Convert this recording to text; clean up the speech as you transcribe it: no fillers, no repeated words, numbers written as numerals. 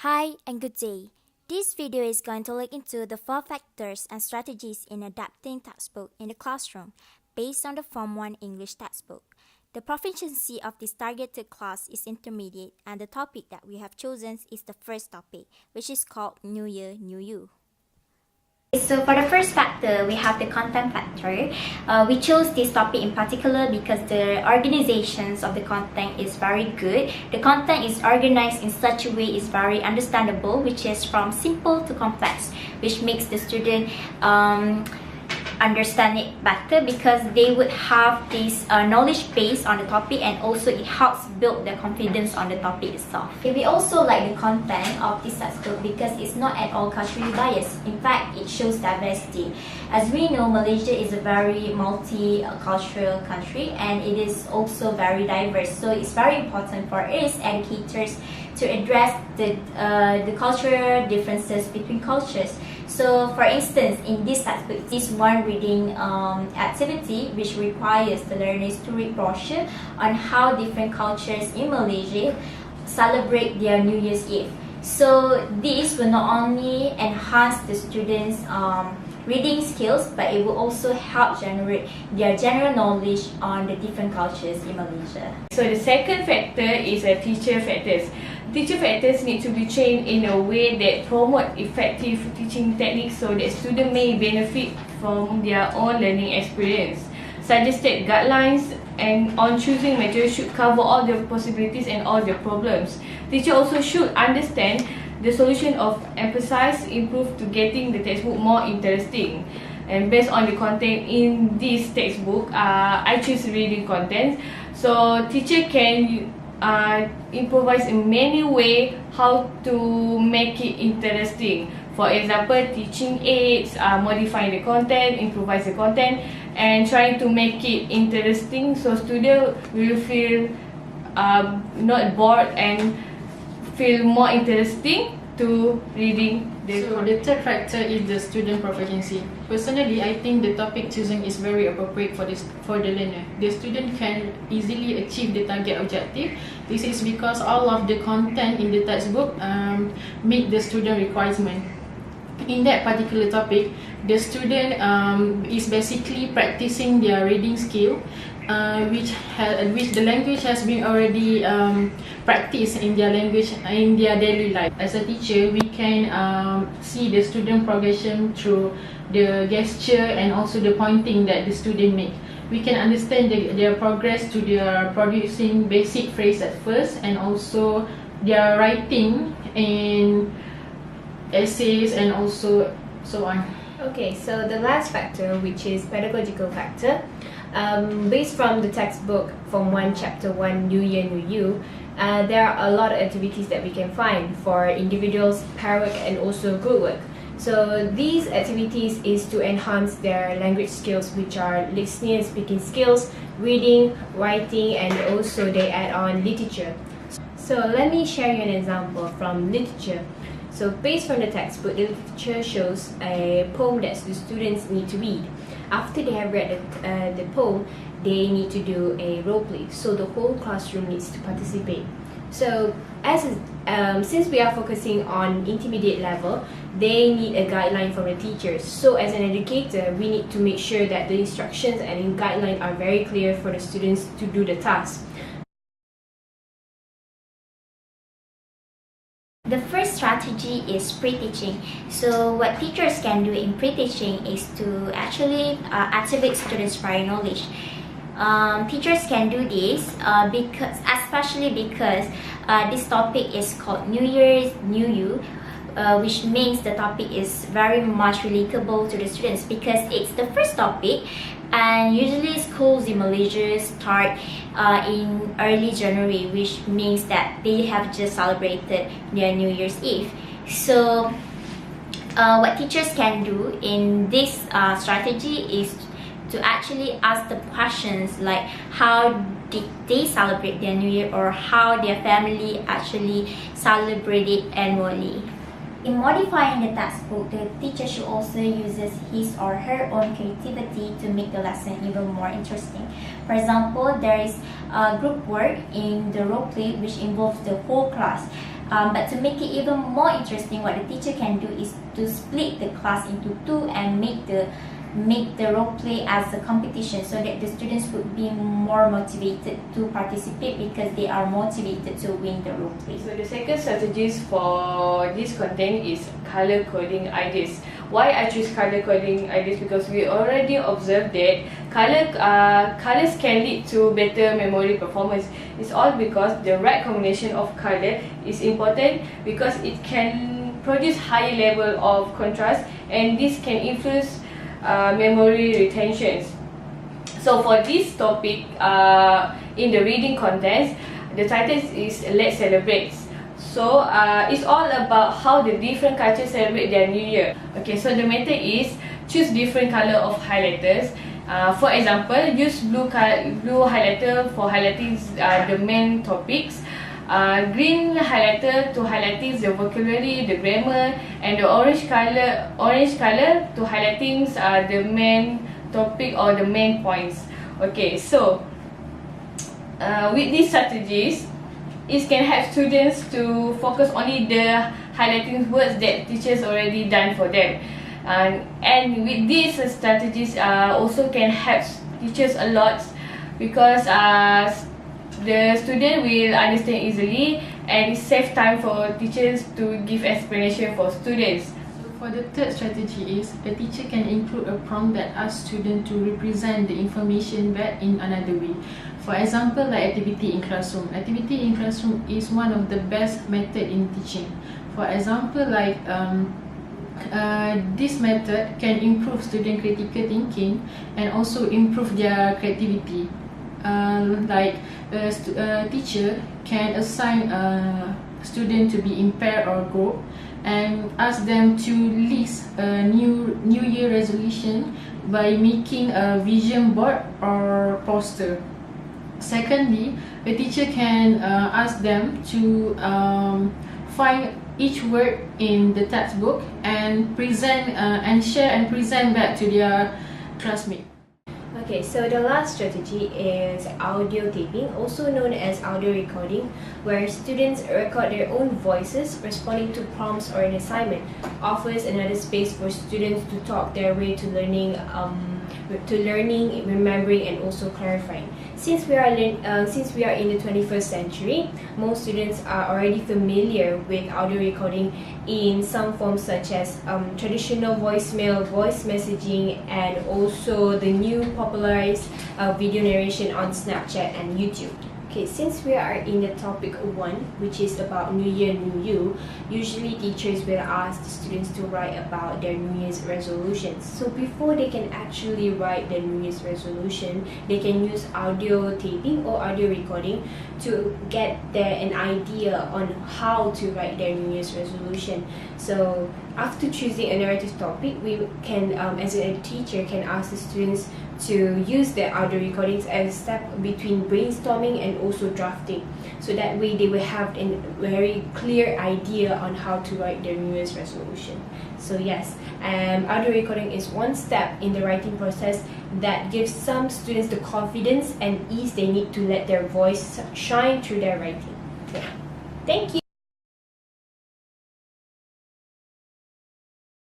Hi and good day. This video is going to look into the 4 factors and strategies in adapting textbook in the classroom based on the Form 1 English textbook. The proficiency of this targeted class is intermediate, and the topic that we have chosen is the first topic, which is called New Year, New You. So for the first factor, we have the content factor. We chose this topic in particular because the organizations of the content is very good. The content is organized in such a way is very understandable, which is from simple to complex, which makes the student understand it better because they would have this knowledge base on the topic, and also it helps build their confidence on the topic itself. We also like the content of this textbook because it's not at all culturally biased. In fact, it shows diversity. As we know, Malaysia is a very multicultural country, and it is also very diverse. So it's very important for us educators to address the cultural differences between cultures. So for instance, in this textbook, this one reading activity which requires the learners to read brochure on how different cultures in Malaysia celebrate their New Year's Eve. So this will not only enhance the students' reading skills, but it will also help generate their general knowledge on the different cultures in Malaysia. So the second factor is teacher factors. Teacher factors need to be trained in a way that promote effective teaching techniques so that students may benefit from their own learning experience. Suggested guidelines and on choosing material should cover all the possibilities and all the problems. Teacher also should understand the solution of emphasize improve to getting the textbook more interesting. And based on the content in this textbook, I choose reading content. So teacher can improvise in many ways how to make it interesting. For example, teaching aids, modifying the content, improvise the content, and trying to make it interesting so students will feel not bored and feel more interesting to reading. So the third factor is the student proficiency. Personally, I think the topic choosing is very appropriate for the learner. The student can easily achieve the target objective. This is because all of the content in the textbook meet the student requirement. In that particular topic, the student is basically practicing their reading skill, which the language has been already practiced in their language in their daily life. As a teacher, we can see the student progression through the gesture and also the pointing that the student make. We can understand their progress to their producing basic phrase at first, and also their writing in essays and also so on. Okay, so the last factor, which is pedagogical factor, based from the textbook Form 1 Chapter 1 New Year, New You, there are a lot of activities that we can find for individuals, pair work, and also group work. So these activities is to enhance their language skills, which are listening and speaking skills, reading, writing, and also they add on literature. So let me share you an example from literature. So based from the textbook, the literature shows a poem that the students need to read. After they have read the poem, they need to do a role play. So the whole classroom needs to participate. So since we are focusing on intermediate level, they need a guideline from the teachers. So as an educator, we need to make sure that the instructions and guidelines are very clear for the students to do the task. The first strategy is pre-teaching. So what teachers can do in pre-teaching is to actually activate students' prior knowledge. Teachers can do this especially because this topic is called New Year's New You, which means the topic is very much relatable to the students because it's the first topic, and usually schools in Malaysia start in early January, which means that they have just celebrated their New Year's Eve. So what teachers can do in this strategy is to actually ask the questions like how did they celebrate their New Year, or how their family actually celebrate it annually. In modifying the textbook, the teacher should also use his or her own creativity to make the lesson even more interesting. For example, there is group work in the role play which involves the whole class. But to make it even more interesting, what the teacher can do is to split the class into two and make the role play as a competition, so that the students would be more motivated to participate because they are motivated to win the role play. So the second strategies for this content is color coding ideas. Why I choose color coding ideas? Because we already observed that colors can lead to better memory performance. It's all because the right combination of color is important, because it can produce high level of contrast, and this can influence memory retentions. So for this topic, in the reading contest, the title is Let's Celebrate. So it's all about how the different cultures celebrate their New Year. Okay, so the method is choose different color of highlighters. For example, use blue highlighter for highlighting the main topics. Green highlighter to highlighting the vocabulary, the grammar, and the orange color to highlighting the main topic or the main points. Okay, so with these strategies, it can help students to focus only the highlighting words that teachers already done for them. And with these strategies also can help teachers a lot, because the student will understand easily, and it saves time for teachers to give explanation for students. For the third strategy is, the teacher can include a prompt that asks students to represent the information back in another way. For example, like activity in classroom. Activity in classroom is one of the best method in teaching. For example, like this method can improve student critical thinking and also improve their creativity. Like a teacher can assign a student to be in pair or group and ask them to list a New Year resolution by making a vision board or poster. Secondly, the teacher can ask them to find each word in the textbook and present and share and present back to their classmates. Okay, so the last strategy is audio taping, also known as audio recording, where students record their own voices responding to prompts or an assignment. Offers another space for students to talk their way to learning, remembering, and also clarifying. Since we are in the 21st century, most students are already familiar with audio recording in some forms such as traditional voicemail, voice messaging, and also the new popularized video narration on Snapchat and YouTube. Okay, since we are in the topic 1, which is about New Year, New You, usually teachers will ask the students to write about their New Year's resolutions. So before they can actually write their New Year's resolution, they can use audio taping or audio recording to get an idea on how to write their New Year's resolution. So after choosing a narrative topic, we can, as a teacher, can ask the students to use the audio recordings as a step between brainstorming and also drafting, so that way they will have a very clear idea on how to write their New Year's resolution. So yes, audio recording is one step in the writing process that gives some students the confidence and ease they need to let their voice shine through their writing. Okay. Thank you.